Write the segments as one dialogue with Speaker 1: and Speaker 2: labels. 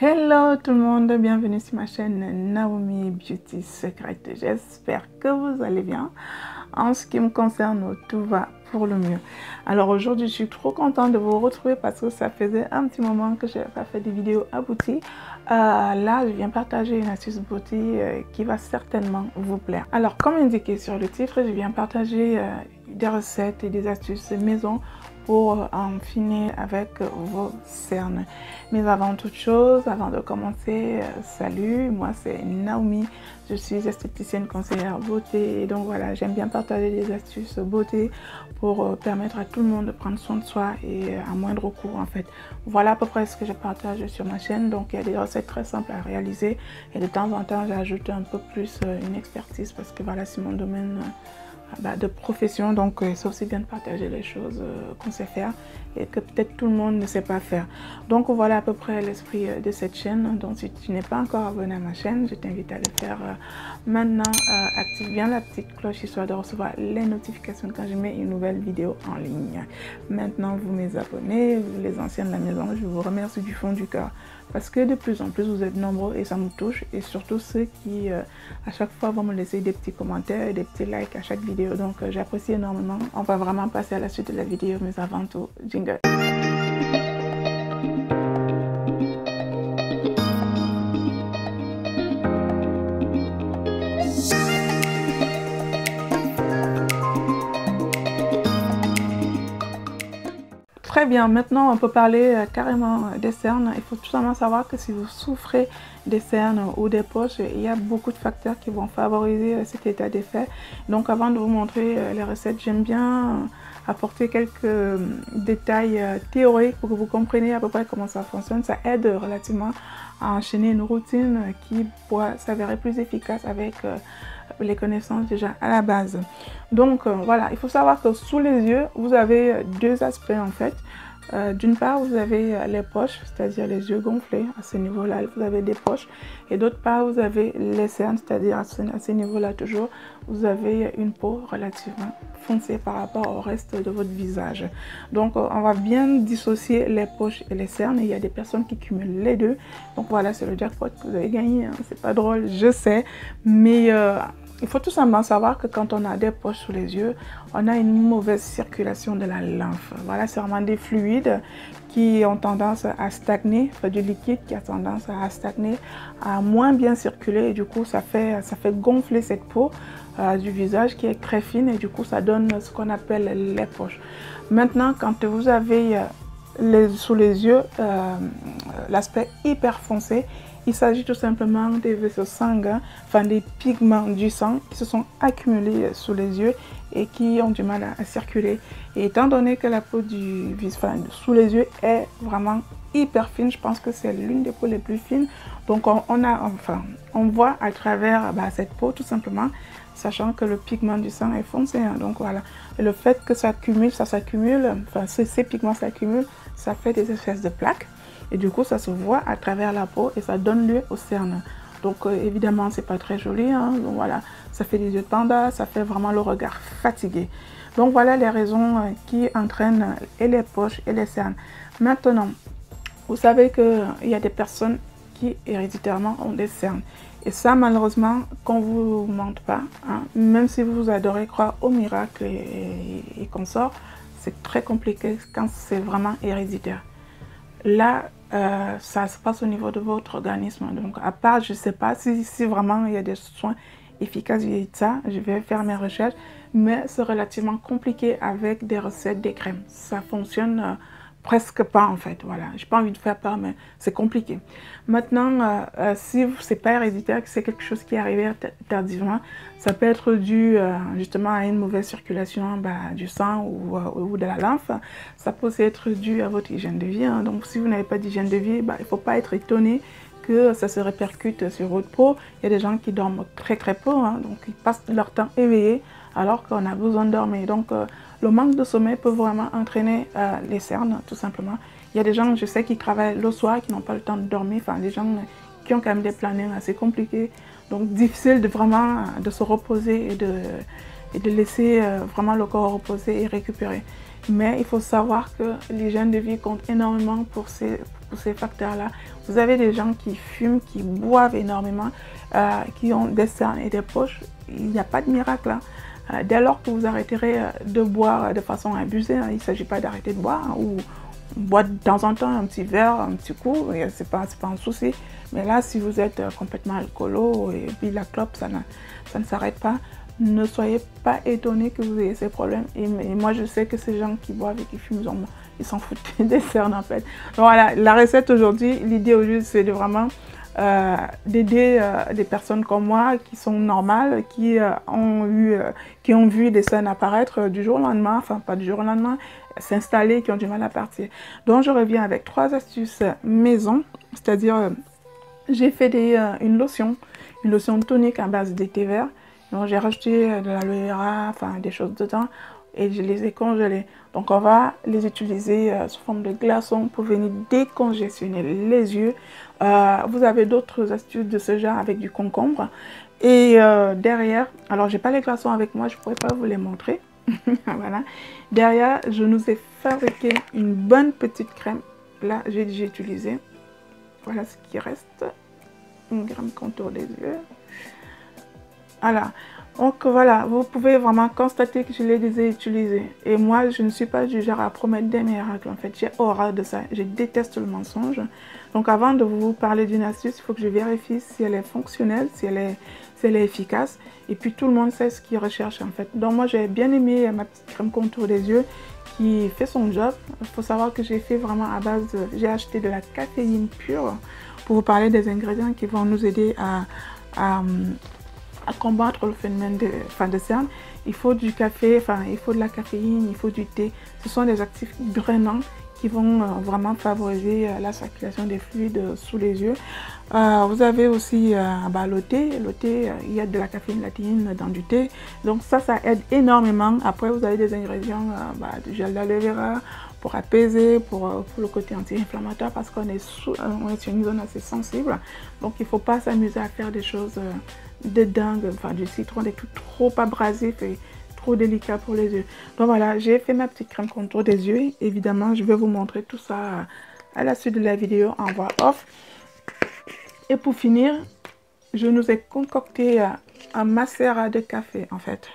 Speaker 1: Hello tout le monde, bienvenue sur ma chaîne Naomi Beauty Secret. J'espère que vous allez bien. En ce qui me concerne, tout va pour le mieux. Alors aujourd'hui, je suis trop contente de vous retrouver parce que ça faisait un petit moment que je n'avais pas fait des vidéos abouties. Là, je viens partager une astuce beauté qui va certainement vous plaire. Alors, comme indiqué sur le titre, je viens partager des recettes et des astuces maison pour en finir avec vos cernes. Mais avant toute chose, avant de commencer, salut, moi c'est Naomi, je suis esthéticienne conseillère beauté et donc voilà, j'aime bien partager des astuces beauté pour permettre à tout le monde de prendre soin de soi et à moindre coût en fait. Voilà à peu près ce que je partage sur ma chaîne, donc il y a des recettes très simples à réaliser et de temps en temps j'ajoute un peu plus une expertise parce que voilà, c'est mon domaine de profession, donc c'est aussi bien de partager les choses qu'on sait faire et que peut-être tout le monde ne sait pas faire. Donc voilà à peu près l'esprit de cette chaîne. Donc si tu n'es pas encore abonné à ma chaîne, je t'invite à le faire maintenant. Active bien la petite cloche histoire de recevoir les notifications quand je mets une nouvelle vidéo en ligne. Maintenant vous mes abonnés, vous les anciens de la maison, je vous remercie du fond du cœur parce que de plus en plus vous êtes nombreux et ça me touche, et surtout ceux qui à chaque fois vont me laisser des petits commentaires et des petits likes à chaque vidéo, donc j'apprécie énormément. On va vraiment passer à la suite de la vidéo, mais avant tout, jingle. Très bien, maintenant on peut parler carrément des cernes. Il faut tout simplement savoir que si vous souffrez des cernes ou des poches, il y a beaucoup de facteurs qui vont favoriser cet état d'effet. Donc avant de vous montrer les recettes, j'aime bien apporter quelques détails théoriques pour que vous compreniez à peu près comment ça fonctionne. Ça aide relativement à enchaîner une routine qui pourra s'avérer plus efficace avec les connaissances déjà à la base. Donc voilà, il faut savoir que sous les yeux, vous avez deux aspects en fait. D'une part, vous avez les poches, c'est-à-dire les yeux gonflés. À ce niveau-là, vous avez des poches. Et d'autre part, vous avez les cernes, c'est-à-dire à ce niveau-là toujours, vous avez une peau relativement foncée par rapport au reste de votre visage. Donc, on va bien dissocier les poches et les cernes. Il y a des personnes qui cumulent les deux. Donc voilà, c'est le jackpot que vous avez gagné. Hein. C'est pas drôle, je sais. Mais il faut tout simplement savoir que quand on a des poches sous les yeux, on a une mauvaise circulation de la lymphe. Voilà, c'est vraiment des fluides qui ont tendance à stagner, du liquide qui a tendance à stagner, à moins bien circuler, et du coup ça fait gonfler cette peau du visage qui est très fine, et du coup ça donne ce qu'on appelle les poches. Maintenant, quand vous avez sous les yeux l'aspect hyper foncé, il s'agit tout simplement des vaisseaux sanguins, enfin des pigments du sang qui se sont accumulés sous les yeux et qui ont du mal à circuler. Et étant donné que la peau du visage, sous les yeux est vraiment hyper fine, je pense que c'est l'une des peaux les plus fines. Donc on voit à travers cette peau tout simplement, sachant que le pigment du sang est foncé. Hein, donc voilà, et le fait que ça s'accumule, enfin ces pigments s'accumulent, ça fait des espèces de plaques. Et du coup, ça se voit à travers la peau et ça donne lieu aux cernes. Donc évidemment, c'est pas très joli. Hein. Donc voilà, ça fait des yeux de panda, ça fait vraiment le regard fatigué. Donc voilà les raisons qui entraînent et les poches et les cernes. Maintenant, vous savez qu'il y a des personnes qui héréditairement ont des cernes. Et ça, malheureusement, qu'on ne vous mente pas, hein, même si vous adorez croire au miracle et qu'on sort, c'est très compliqué quand c'est vraiment héréditaire. Là, ça se passe au niveau de votre organisme. Donc, à part, je ne sais pas si vraiment il y a des soins efficaces vis-à-vis de ça, je vais faire mes recherches, mais c'est relativement compliqué avec des recettes, des crèmes. Ça fonctionne presque pas en fait. Voilà, j'ai pas envie de faire peur, mais c'est compliqué. Maintenant, si c'est pas héréditaire, que c'est quelque chose qui est arrivé tardivement, ça peut être dû justement à une mauvaise circulation du sang ou de la lymphe. Ça peut aussi être dû à votre hygiène de vie. Hein. Donc si vous n'avez pas d'hygiène de vie, il ne faut pas être étonné que ça se répercute sur votre peau. Il y a des gens qui dorment très peu, hein, donc ils passent leur temps éveillés alors qu'on a besoin de dormir. Donc le manque de sommeil peut vraiment entraîner les cernes, tout simplement. Il y a des gens, je sais, qui travaillent le soir, qui n'ont pas le temps de dormir, enfin les gens qui ont quand même des plannings assez compliqués. Donc difficile de se reposer et de laisser vraiment le corps reposer et récupérer. Mais il faut savoir que l'hygiène de vie compte énormément pour pour ces facteurs-là. Vous avez des gens qui fument, qui boivent énormément, qui ont des cernes et des poches. Il n'y a pas de miracle. Dès lors que vous arrêterez de boire de façon abusée, il ne s'agit pas d'arrêter de boire ou boire de temps en temps un petit verre, un petit coup, c'est pas un souci. Mais là, si vous êtes complètement alcoolo et puis la clope, ça ne s'arrête pas, ne soyez pas étonnés que vous ayez ces problèmes. Et moi, je sais que ces gens qui boivent et qui fument, ils s'en foutent des cernes en fait. Donc voilà, la recette aujourd'hui, l'idée au juste, c'est de vraiment d'aider des personnes comme moi qui sont normales, qui ont vu des cernes apparaître du jour au lendemain, enfin pas du jour au lendemain, s'installer, qui ont du mal à partir. Donc je reviens avec 3 astuces maison, c'est-à-dire j'ai fait une lotion tonique à base de thé vert. Donc j'ai rajouté de l'aloe vera, enfin des choses dedans et je les ai congelées. Donc on va les utiliser sous forme de glaçons pour venir décongestionner les yeux. Vous avez d'autres astuces de ce genre avec du concombre. Et derrière, alors j'ai pas les glaçons avec moi, je pourrais pas vous les montrer. Voilà. Derrière, je nous ai fabriqué une bonne petite crème. Là, j'ai déjà utilisé. Voilà ce qui reste. Une crème contour des yeux. Voilà. Donc voilà, vous pouvez vraiment constater que je les ai utilisés. Et moi, je ne suis pas du genre à promettre des miracles. En fait, j'ai horreur de ça. Je déteste le mensonge. Donc avant de vous parler d'une astuce, il faut que je vérifie si elle est fonctionnelle, si elle est efficace. Et puis tout le monde sait ce qu'il recherche en fait. Donc moi, j'ai bien aimé ma petite crème contour des yeux qui fait son job. Il faut savoir que j'ai fait vraiment à base j'ai acheté de la caféine pure pour vous parler des ingrédients qui vont nous aider à combattre le phénomène de cernes. Il faut du café, il faut de la caféine, il faut du thé. Ce sont des actifs drainants qui vont vraiment favoriser la circulation des fluides sous les yeux. Vous avez aussi le thé. Le thé, il y a de la caféine, de la théine dans du thé. Donc ça aide énormément. Après, vous avez des ingrédients, du gel d'aloe vera pour apaiser, pour le côté anti-inflammatoire parce qu'on est sur une zone assez sensible. Donc il ne faut pas s'amuser à faire des choses de dingue, du citron, des trucs trop abrasifs et trop délicats pour les yeux. Donc voilà, j'ai fait ma petite crème contour des yeux. Évidemment, je vais vous montrer tout ça à la suite de la vidéo en voix off. Et pour finir, je nous ai concocté un macérat de café en fait,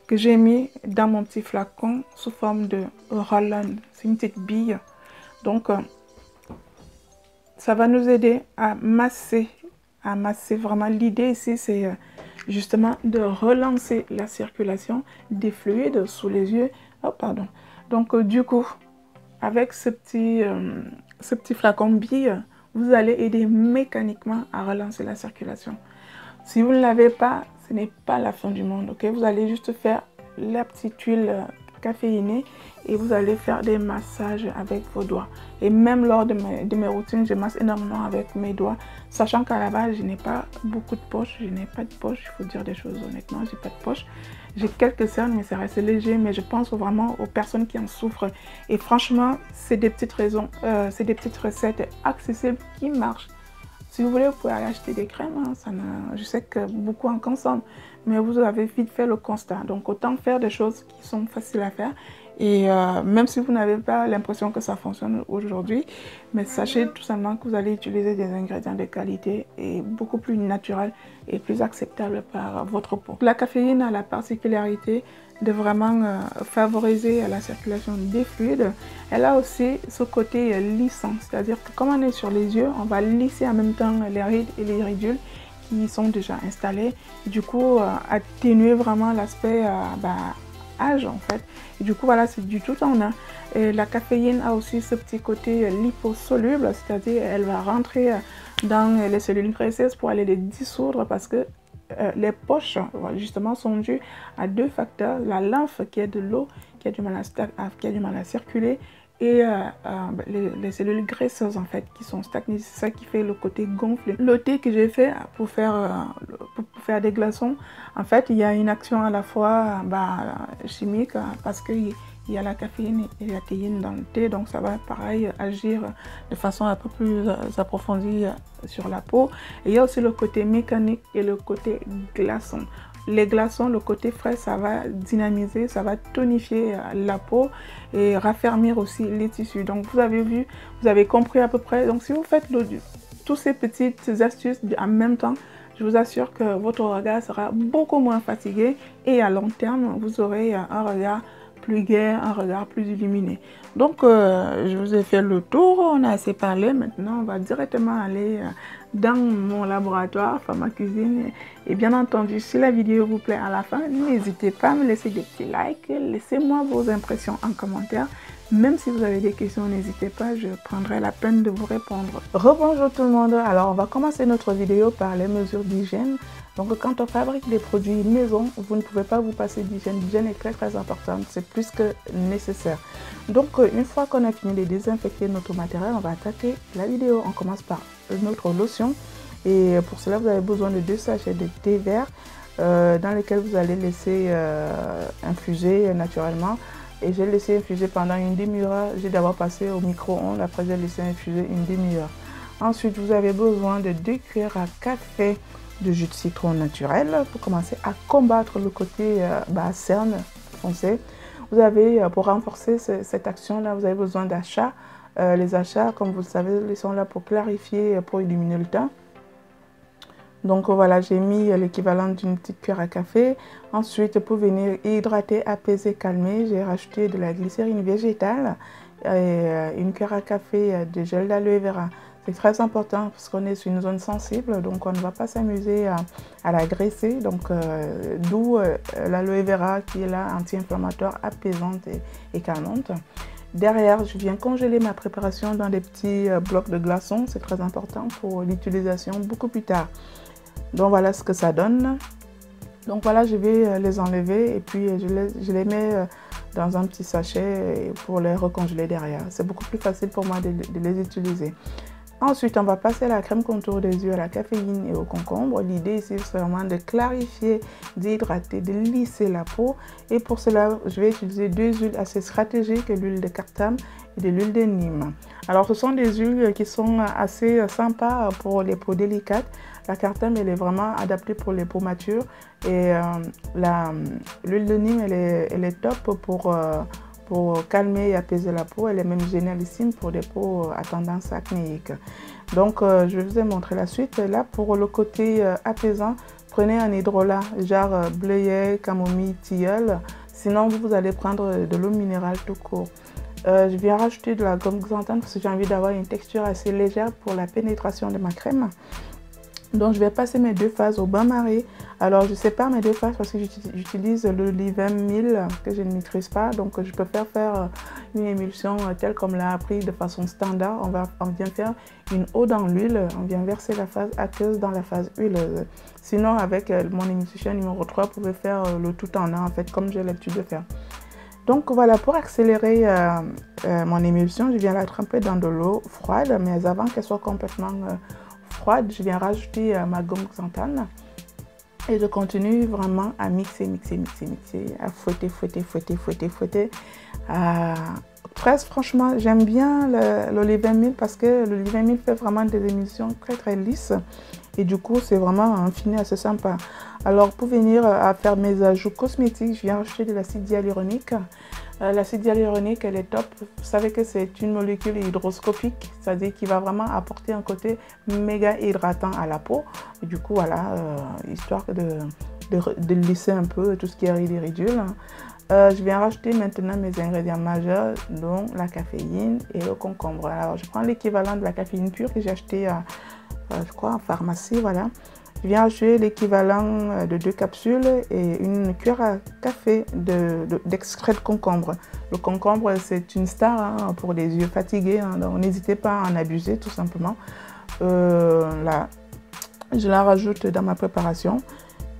Speaker 1: que j'ai mis dans mon petit flacon sous forme de roll-on. C'est une petite bille. Donc, ça va nous aider à masser vraiment. L'idée ici, c'est justement de relancer la circulation des fluides sous les yeux. Oh, pardon. Donc, du coup, avec ce petit flacon bille, vous allez aider mécaniquement à relancer la circulation. Si vous ne l'avez pas, ce n'est pas la fin du monde, ok? Vous allez juste faire la petite huile caféinée et vous allez faire des massages avec vos doigts. Et même lors de mes routines, je masse énormément avec mes doigts, sachant qu'à la base, je n'ai pas beaucoup de poches. Je n'ai pas de poche, il faut dire des choses honnêtement, je n'ai pas de poche. J'ai quelques cernes, mais ça reste léger, mais je pense vraiment aux personnes qui en souffrent. Et franchement, c'est des petites c'est des petites recettes accessibles qui marchent. Si vous voulez, vous pouvez aller acheter des crèmes. Je sais que beaucoup en consomment, mais vous avez vite fait le constat. Donc, autant faire des choses qui sont faciles à faire. Et même si vous n'avez pas l'impression que ça fonctionne aujourd'hui, mais sachez tout simplement que vous allez utiliser des ingrédients de qualité et beaucoup plus naturels et plus acceptables par votre peau. La caféine a la particularité de vraiment favoriser la circulation des fluides. Elle a aussi ce côté lissant, c'est-à-dire que comme on est sur les yeux, on va lisser en même temps les rides et les ridules qui sont déjà installés. Du coup, atténuer vraiment l'aspect âge en fait. Et du coup, voilà, c'est du tout en un. Et la caféine a aussi ce petit côté liposoluble, c'est-à-dire elle va rentrer dans les cellules graisseuses pour aller les dissoudre parce que les poches justement sont dues à 2 facteurs, la lymphe qui est de l'eau, qui a du mal à circuler, et les cellules graisseuses en fait qui sont stagnées. C'est ça qui fait le côté gonflé. Le thé que j'ai fait pour faire des glaçons, en fait il y a une action à la fois chimique parce qu'il y a la caféine et la théine dans le thé, donc ça va pareil agir de façon un peu plus approfondie sur la peau. Et il y a aussi le côté mécanique et le côté glaçon. les glaçons, le côté frais, ça va dynamiser, ça va tonifier la peau et raffermir aussi les tissus. Donc vous avez vu, vous avez compris à peu près. Donc si vous faites tous ces petites astuces en même temps, je vous assure que votre regard sera beaucoup moins fatigué et à long terme, vous aurez un regard plus gai, un regard plus illuminé. Donc, je vous ai fait le tour, on a assez parlé. Maintenant, on va directement aller dans mon laboratoire, enfin ma cuisine. Et bien entendu, si la vidéo vous plaît à la fin, n'hésitez pas à me laisser des petits likes. Laissez-moi vos impressions en commentaire. Même si vous avez des questions, n'hésitez pas, je prendrai la peine de vous répondre. Rebonjour tout le monde. Alors, on va commencer notre vidéo par les mesures d'hygiène. Donc, quand on fabrique des produits maison, vous ne pouvez pas vous passer d'hygiène. L'hygiène est très importante, c'est plus que nécessaire. Donc, une fois qu'on a fini de désinfecter notre matériel, on va attaquer la vidéo. On commence par notre lotion. Et pour cela, vous avez besoin de 2 sachets de thé vert dans lesquels vous allez laisser infuser naturellement. Et j'ai laissé infuser pendant une demi-heure. J'ai d'abord passé au micro-ondes, après j'ai laissé infuser une demi-heure. Ensuite, vous avez besoin de 2 cuillères à café de jus de citron naturel pour commencer à combattre le côté cerne foncé. Vous avez, pour renforcer cette action-là, vous avez besoin d'achats. Les achats, comme vous le savez, ils sont là pour clarifier, pour illuminer le teint. Donc voilà, j'ai mis l'équivalent d'une petite cuillère à café. Ensuite, pour venir hydrater, apaiser, calmer, j'ai rajouté de la glycérine végétale et une cuillère à café de gel d'aloe vera. C'est très important parce qu'on est sur une zone sensible, donc on ne va pas s'amuser à la graisser. Donc d'où l'aloe vera qui est là, anti-inflammatoire, apaisante et calmante. Derrière, je viens congeler ma préparation dans des petits blocs de glaçons. C'est très important pour l'utilisation beaucoup plus tard. Donc voilà ce que ça donne. Donc voilà, je vais les enlever et puis je les mets dans un petit sachet pour les recongeler derrière. C'est beaucoup plus facile pour moi de les utiliser. Ensuite, on va passer la crème contour des yeux à la caféine et au concombre. L'idée ici, c'est vraiment de clarifier, d'hydrater, de lisser la peau. Et pour cela, je vais utiliser 2 huiles assez stratégiques, l'huile de cardamome et de l'huile de Nîmes. Alors, ce sont des huiles qui sont assez sympas pour les peaux délicates. La cardamome, elle est vraiment adaptée pour les peaux matures. Et l'huile de Nîmes, elle est top pour calmer et apaiser la peau. Elle est même génialissime pour des peaux à tendance acnéique. Donc, je vous ai montré la suite. Là, pour le côté apaisant, prenez un hydrolat, genre bleuet, camomille, tilleul. Sinon, vous allez prendre de l'eau minérale tout court. Je viens rajouter de la gomme xanthane parce que j'ai envie d'avoir une texture assez légère pour la pénétration de ma crème. Donc, je vais passer mes 2 phases au bain-marie. Alors, je sépare mes 2 phases parce que j'utilise le leave-in 1000 que je ne maîtrise pas. Donc, je préfère faire une émulsion telle comme l'a appris de façon standard. On vient faire une eau dans l'huile. On vient verser la phase aqueuse dans la phase huileuse. Sinon, avec mon émulsion numéro 3, vous pouvez faire le tout en un, en fait, comme j'ai l'habitude de faire. Donc voilà, pour accélérer mon émulsion, je viens la tremper dans de l'eau froide, mais avant qu'elle soit complètement froide, je viens rajouter ma gomme xanthane et je continue vraiment à mixer, à fouetter. Presque, franchement, j'aime bien le leave-in 1000 parce que le leave-in 1000 fait vraiment des émulsions très lisses et du coup, c'est vraiment un fini assez sympa. Alors, pour venir à faire mes ajouts cosmétiques, je viens rajouter de l'acide hyaluronique. L'acide hyaluronique, elle est top. Vous savez que c'est une molécule hydroscopique, c'est-à-dire qui va vraiment apporter un côté méga hydratant à la peau. Et du coup, voilà, histoire de lisser un peu tout ce qui est des ridules. Je viens rajouter maintenant mes ingrédients majeurs, dont la caféine et le concombre. Alors, je prends l'équivalent de la caféine pure que j'ai acheté, je crois, en pharmacie, voilà. Je viens ajouter l'équivalent de 2 capsules et une cuillère à café d'extrait de concombre. Le concombre, c'est une star hein, pour les yeux fatigués, hein, donc n'hésitez pas à en abuser tout simplement. Là, je la rajoute dans ma préparation.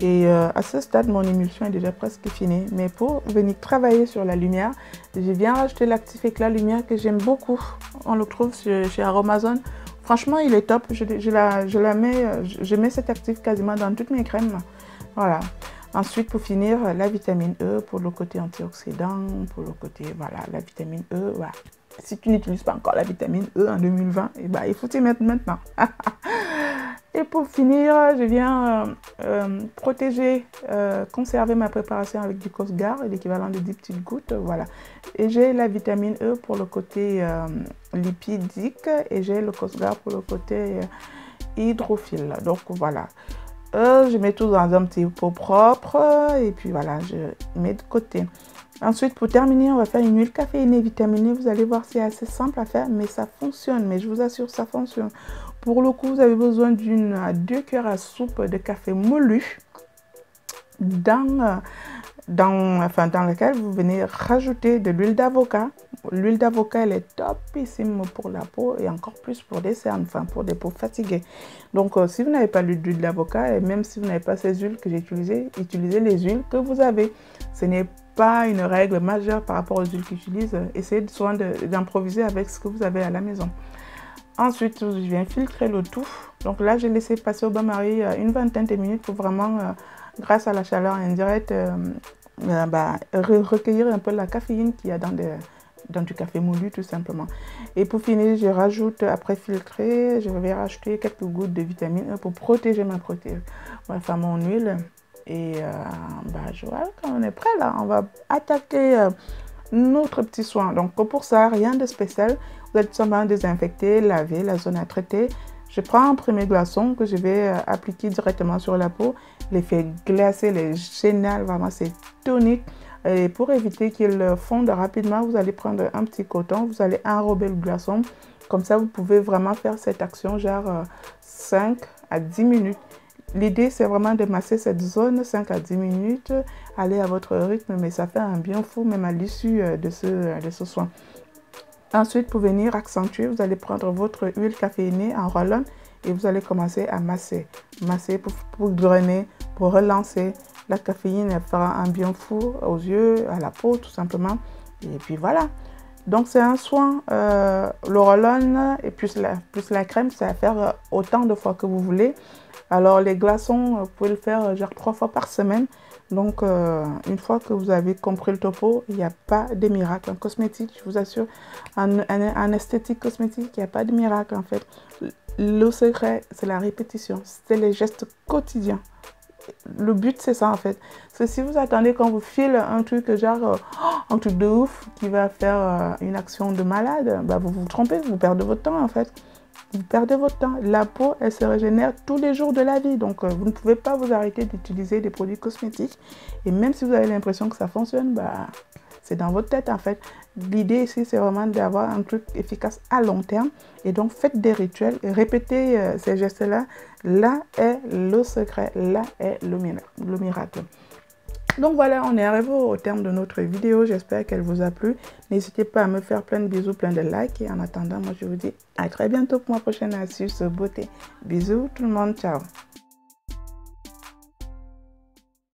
Speaker 1: Et à ce stade, mon émulsion est déjà presque finie. Mais pour venir travailler sur la lumière, je viens rajouter l'actif éclat lumière que j'aime beaucoup. On le trouve chez Aromazone. Franchement, il est top. Je mets cet actif quasiment dans toutes mes crèmes. Voilà. Ensuite, pour finir, la vitamine E pour le côté antioxydant, pour le côté, voilà, la vitamine E. Voilà. Si tu n'utilises pas encore la vitamine E en 2020, eh ben, il faut t'y mettre maintenant. Et pour finir, je viens protéger, conserver ma préparation avec du Cosgar, l'équivalent de 10 petites gouttes, voilà. Et j'ai la vitamine E pour le côté lipidique et j'ai le Cosgar pour le côté hydrophile. Donc voilà, je mets tout dans un petit pot propre et puis voilà, je mets de côté. Ensuite, pour terminer, on va faire une huile caféinée vitaminée. Vous allez voir, c'est assez simple à faire, mais ça fonctionne. Mais je vous assure, ça fonctionne. Pour le coup, vous avez besoin d'une à 2 cuillères à soupe de café moulu dans laquelle vous venez rajouter de l'huile d'avocat. L'huile d'avocat, elle est topissime pour la peau et encore plus pour des cernes, enfin pour des peaux fatiguées. Donc, si vous n'avez pas l'huile d'avocat et même si vous n'avez pas ces huiles que j'ai utilisées, utilisez les huiles que vous avez. Ce n'est pas une règle majeure par rapport aux huiles qu'ils utilisent. Essayez souvent d'improviser avec ce que vous avez à la maison. Ensuite, je viens filtrer le tout. Donc là, j'ai laissé passer au bain-marie une vingtaine de minutes pour vraiment, grâce à la chaleur indirecte, recueillir un peu la caféine qu'il y a dans du café moulu tout simplement. Et pour finir, je rajoute, après filtrer, je vais rajouter quelques gouttes de vitamine E pour protéger mon huile. Et je vois qu'on est prêt là, on va attaquer notre petit soin. Donc pour ça, rien de spécial. Vous allez tout simplement désinfecter, laver la zone à traiter. Je prends un premier glaçon que je vais appliquer directement sur la peau. L'effet glacé, il est génial, vraiment c'est tonique. Et pour éviter qu'il fonde rapidement, vous allez prendre un petit coton, vous allez enrober le glaçon. Comme ça, vous pouvez vraiment faire cette action genre 5 à 10 minutes. L'idée, c'est vraiment de masser cette zone 5 à 10 minutes, aller à votre rythme, mais ça fait un bien fou même à l'issue de ce soin. Ensuite, pour venir accentuer, vous allez prendre votre huile caféinée en roll-on et vous allez commencer à masser. Masser pour drainer, pour relancer. La caféine, elle fera un bien fou aux yeux, à la peau tout simplement. Et puis voilà. Donc c'est un soin, le roll-on et plus la crème, ça va faire autant de fois que vous voulez. Alors les glaçons, vous pouvez le faire genre 3 fois par semaine. Donc une fois que vous avez compris le topo, il n'y a pas de miracle. En cosmétique, je vous assure, en esthétique cosmétique, il n'y a pas de miracle en fait. Le secret, c'est la répétition, c'est les gestes quotidiens. Le but, c'est ça en fait. C'est si vous attendez qu'on vous file un truc genre, un truc de ouf qui va faire une action de malade, vous vous trompez, vous perdez votre temps en fait. Vous perdez votre temps. La peau, elle se régénère tous les jours de la vie. Donc, vous ne pouvez pas vous arrêter d'utiliser des produits cosmétiques. Et même si vous avez l'impression que ça fonctionne, c'est dans votre tête en fait. L'idée ici, c'est vraiment d'avoir un truc efficace à long terme. Et donc, faites des rituels et répétez ces gestes-là. Là est le secret. Là est le miracle. Donc voilà, on est arrivé au terme de notre vidéo. J'espère qu'elle vous a plu. N'hésitez pas à me faire plein de bisous, plein de likes. Et en attendant, moi je vous dis à très bientôt pour ma prochaine astuce beauté. Bisous tout le monde, ciao.